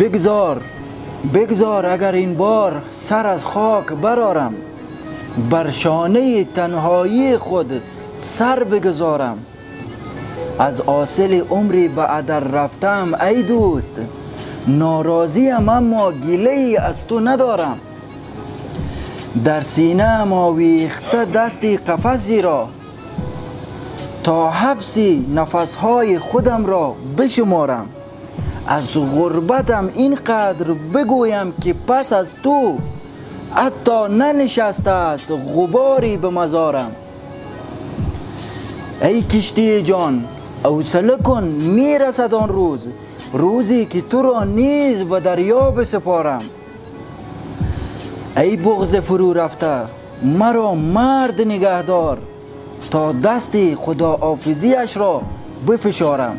بگذار اگر این بار سر از خاک برارم، بر شانه تنهایی خود سر بگذارم. از حاصل عمری به هدر رفتم ای دوست، ناراضیم اما گیله‌ای از تو ندارم. در سینه ام آویخته دستی قفسی را، تا حبسی نفسهای خودم را بشمارم. از غربتم اینقدر بگویم که پس از تو حتی ننشسته است غباری به مزارم. ای کشتی جان حوصله کن، میرسد آن روزی که تو را نیز به دریا بسپارم. ای بغض فرو رفته مرا مرد نگهدار، تا دست خداحافظیش را بفشارم.